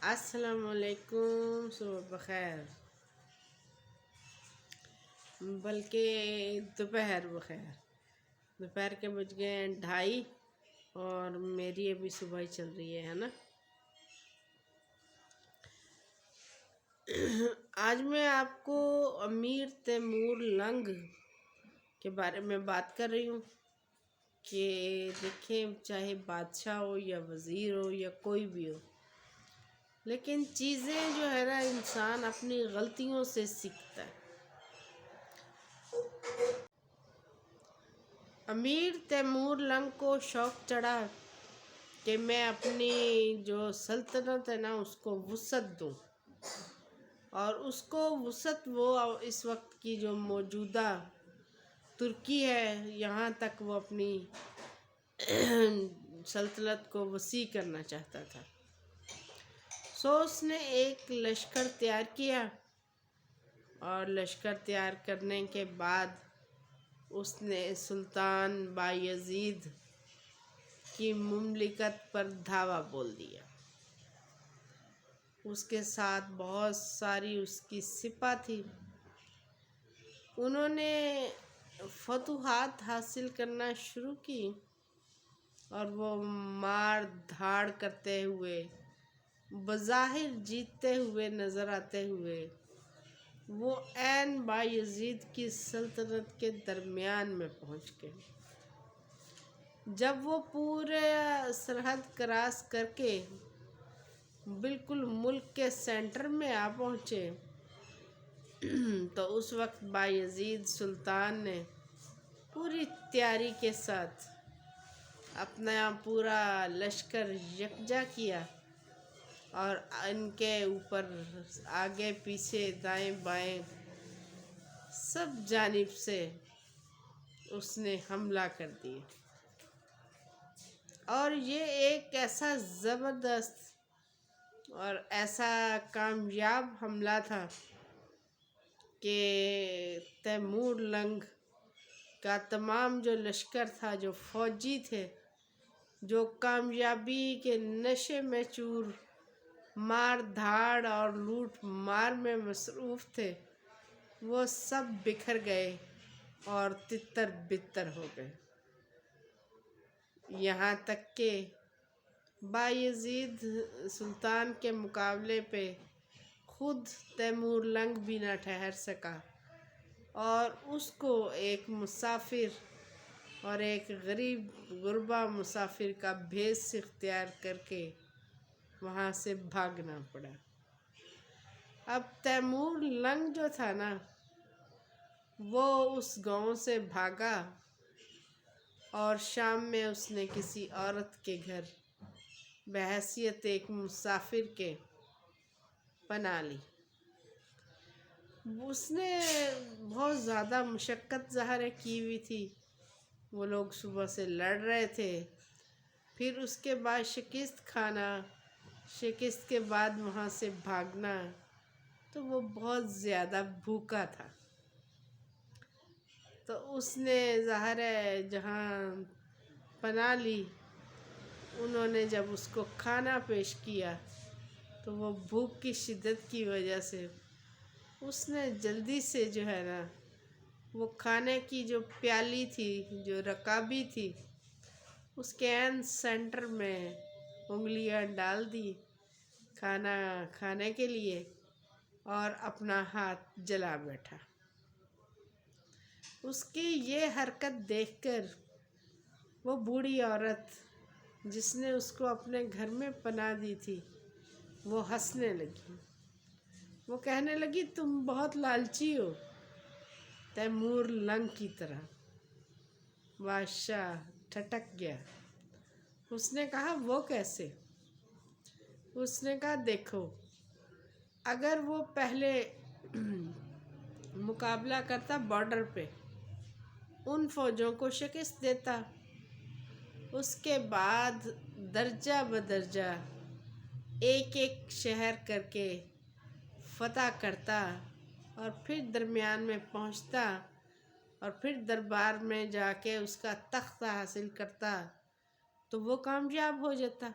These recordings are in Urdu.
السلام علیکم، صبح بخیر، بلکہ دوپہر بخیر۔ دوپہر کے بج گئے ہیں 2:30 اور میری ابھی صبح ہی چل رہی ہے نا۔ آج میں آپ کو امیر تیمور لنگ کے بارے میں بات کر رہی ہوں کہ دیکھیں، چاہے بادشاہ ہو یا وزیر ہو یا کوئی بھی ہو، لیکن چیزیں جو ہے نا انسان اپنی غلطیوں سے سیکھتا ہے۔ امیر تیمور لنگ کو شوق چڑھا کہ میں اپنی جو سلطنت ہے نا اس کو وسعت دوں، اور اس کو وسعت وہ اس وقت کی جو موجودہ ترکی ہے یہاں تک وہ اپنی سلطنت کو وسیع کرنا چاہتا تھا۔ اس نے ایک لشکر تیار کیا، اور لشکر تیار کرنے کے بعد اس نے سلطان بایزید کی مملکت پر دھاوا بول دیا۔ اس کے ساتھ بہت ساری اس کی سپہ تھی۔ انہوں نے فتوحات حاصل کرنا شروع کی، اور وہ مار دھاڑ کرتے ہوئے، بظاہر جیتتے ہوئے نظر آتے ہوئے، وہ عین بایزید کی سلطنت کے درمیان میں پہنچ گئے۔ جب وہ پورے سرحد کراس کر کے بالکل ملک کے سینٹر میں آ پہنچے، تو اس وقت بایزید سلطان نے پوری تیاری کے ساتھ اپنا پورا لشکر یکجا کیا، اور ان کے اوپر آگے پیچھے دائیں بائیں سب جانب سے اس نے حملہ کر دیا۔ اور یہ ایک ایسا زبردست اور ایسا کامیاب حملہ تھا کہ تیمور لنگ کا تمام جو لشکر تھا، جو فوجی تھے، جو کامیابی کے نشے میں چور، مار دھاڑ اور لوٹ مار میں مصروف تھے، وہ سب بکھر گئے اور تتر بتر ہو گئے۔ یہاں تک کہ بایزید سلطان کے مقابلے پہ خود تیمور لنگ بھی نہ ٹھہر سکا، اور اس کو ایک مسافر اور ایک غریب غربا مسافر کا بھیس اختیار کر کے وہاں سے بھاگنا پڑا۔ اب تیمور لنگ جو تھا نا، وہ اس گاؤں سے بھاگا، اور شام میں اس نے کسی عورت کے گھر بحیثیت ایک مسافر کے پناہ لی۔ اس نے بہت زیادہ مشقت ظاہر کی ہوئی تھی، وہ لوگ صبح سے لڑ رہے تھے، پھر اس کے بعد شکست کھانا، شکست کے بعد وہاں سے بھاگنا، تو وہ بہت زیادہ بھوکا تھا۔ تو اس نے ظاہر ہے جہاں پناہ لی، انہوں نے جب اس کو کھانا پیش کیا تو وہ بھوک کی شدت کی وجہ سے اس نے جلدی سے جو ہے نا وہ کھانے کی جو پیالی تھی، جو رکابی تھی، اس کے عین سینٹر میں انگلیاں ڈال دی کھانا کھانے کے لیے، اور اپنا ہاتھ جلا بیٹھا۔ اس کی یہ حرکت دیکھ کر وہ بوڑھی عورت جس نے اس کو اپنے گھر میں پناہ دی تھی، وہ ہنسنے لگی۔ وہ کہنے لگی، تم بہت لالچی ہو، تیمور لنگ کی طرح۔ بادشاہ ٹھٹک گیا۔ اس نے کہا، وہ کیسے؟ اس نے کہا، دیکھو، اگر وہ پہلے مقابلہ کرتا بارڈر پہ، ان فوجوں کو شکست دیتا، اس کے بعد درجہ بدرجہ ایک ایک شہر کر کے فتح کرتا، اور پھر درمیان میں پہنچتا، اور پھر دربار میں جا کے اس کا تخت حاصل کرتا، تو وہ کامیاب ہو جاتا۔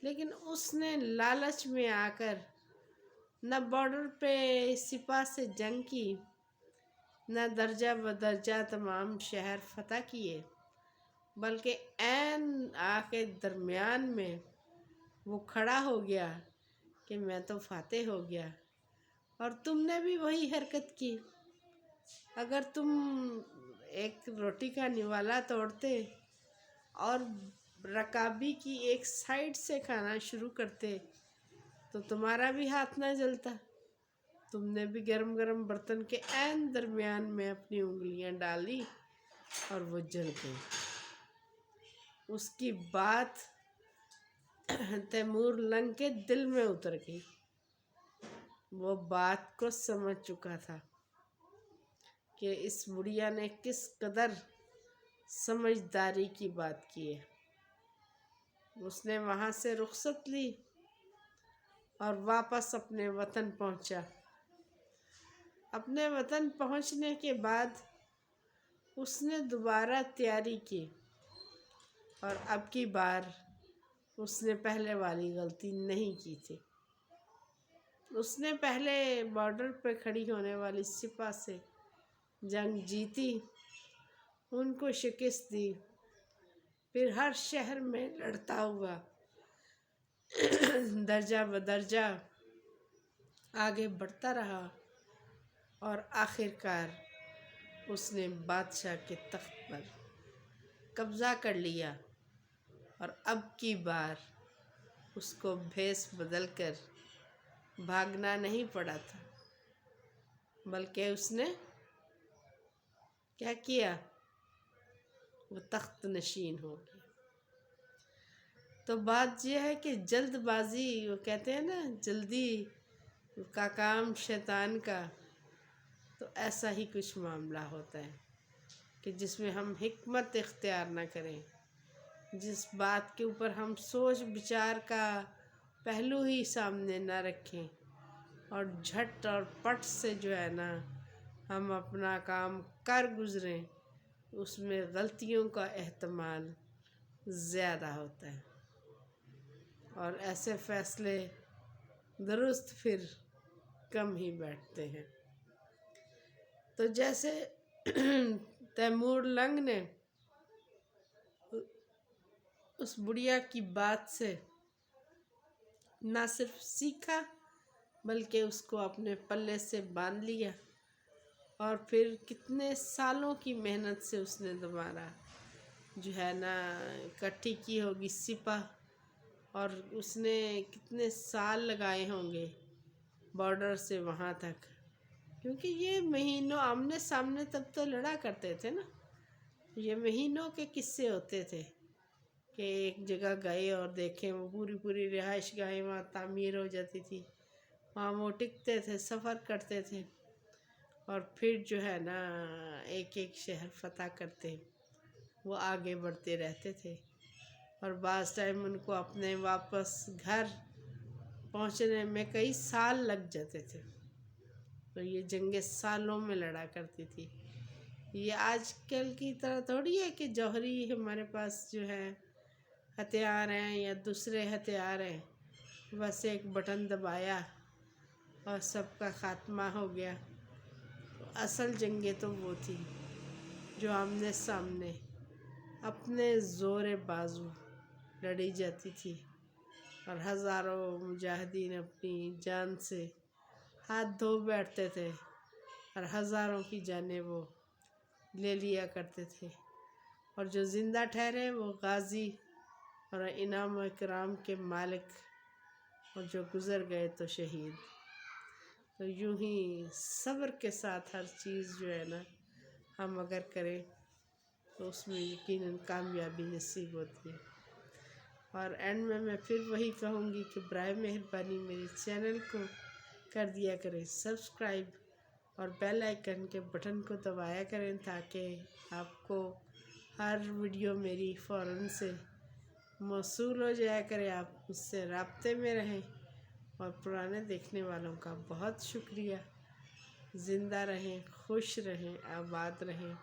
لیکن اس نے لالچ میں آ کر نہ بارڈر پہ سپاہ سے جنگ کی، نہ درجہ بدرجہ تمام شہر فتح کیے، بلکہ عین آخر درمیان میں وہ کھڑا ہو گیا کہ میں تو فاتح ہو گیا۔ اور تم نے بھی وہی حرکت کی۔ اگر تم ایک روٹی کا نوالا توڑتے اور رکابی کی ایک سائڈ سے کھانا شروع کرتے تو تمہارا بھی ہاتھ نہ جلتا۔ تم نے بھی گرم گرم برتن کے عین درمیان میں اپنی انگلیاں ڈالی اور وہ جل گئی۔ اس کی بات تیمور لنگ کے دل میں اتر گئی۔ وہ بات کو سمجھ چکا تھا کہ اس بڑھیا نے کس قدر سمجھداری کی بات کی ہے۔ اس نے وہاں سے رخصت لی اور واپس اپنے وطن پہنچا۔ اپنے وطن پہنچنے کے بعد اس نے دوبارہ تیاری کی، اور اب کی بار اس نے پہلے والی غلطی نہیں کی تھی۔ اس نے پہلے بارڈر پہ کھڑی ہونے والی سپاہ سے جنگ جیتی، ان کو شکست دی، پھر ہر شہر میں لڑتا ہوا درجہ بدرجہ آگے بڑھتا رہا، اور آخر کار اس نے بادشاہ کے تخت پر قبضہ کر لیا۔ اور اب کی بار اس کو بھیس بدل کر بھاگنا نہیں پڑا تھا، بلکہ اس نے کیا کیا؟ وہ تخت نشین ہو گیا۔ تو بات یہ ہے کہ جلد بازی، وہ کہتے ہیں نا جلدی کا کام شیطان کا، تو ایسا ہی کچھ معاملہ ہوتا ہے کہ جس میں ہم حکمت اختیار نہ کریں، جس بات کے اوپر ہم سوچ بچار کا پہلو ہی سامنے نہ رکھیں، اور جھٹ اور پٹ سے جو ہے نا ہم اپنا کام کر گزریں، اس میں غلطیوں کا احتمال زیادہ ہوتا ہے، اور ایسے فیصلے درست پھر کم ہی بیٹھتے ہیں۔ تو جیسے تیمور لنگ نے اس بڑھیا کی بات سے نہ صرف سیکھا بلکہ اس کو اپنے پلے سے باندھ لیا، اور پھر کتنے سالوں کی محنت سے اس نے دوبارہ جو ہے نا اکٹھی کی ہوگی سپاہ، اور اس نے کتنے سال لگائے ہوں گے بارڈر سے وہاں تک، کیونکہ یہ مہینوں آمنے سامنے تب تو لڑا کرتے تھے نا۔ یہ مہینوں کے قصے ہوتے تھے کہ ایک جگہ گئے اور دیکھیں وہ پوری رہائش گاہیں وہاں تعمیر ہو جاتی تھی، وہاں وہ ٹکتے تھے، سفر کرتے تھے، اور پھر جو ہے نا ایک ایک شہر فتح کرتے، وہ آگے بڑھتے رہتے تھے، اور بعض ٹائم ان کو اپنے واپس گھر پہنچنے میں کئی سال لگ جاتے تھے۔ تو یہ جنگیں سالوں میں لڑا کرتی تھی۔ یہ آج کل کی طرح تھوڑی ہے کہ جوہری ہمارے پاس جو ہے ہتھیار ہیں یا دوسرے ہتھیار ہیں، بس ایک بٹن دبایا اور سب کا خاتمہ ہو گیا۔ اصل جنگیں تو وہ تھی جو آمنے سامنے اپنے زور بازو لڑی جاتی تھی، اور ہزاروں مجاہدین اپنی جان سے ہاتھ دھو بیٹھتے تھے، اور ہزاروں کی جانیں وہ لے لیا کرتے تھے، اور جو زندہ ٹھہرے وہ غازی اور انعام و اکرام کے مالک، اور جو گزر گئے تو شہید۔ تو یوں ہی صبر کے ساتھ ہر چیز جو ہے نا ہم اگر کریں تو اس میں یقیناً کامیابی نصیب ہوتی ہے۔ اور اینڈ میں پھر وہی کہوں گی کہ برائے مہربانی میرے چینل کو کر دیا کریں سبسکرائب، اور بیل آئیکن کے بٹن کو دبایا کریں تاکہ آپ کو ہر ویڈیو میری فوراً سے موصول ہو جایا کرے، آپ مجھ سے رابطے میں رہیں۔ اور پرانے دیکھنے والوں کا بہت شکریہ۔ زندہ رہیں، خوش رہیں، آباد رہیں،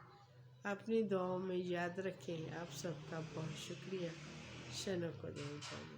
اپنی دعاؤں میں یاد رکھیں۔ آپ سب کا بہت شکریہ۔ شنو کو دیں۔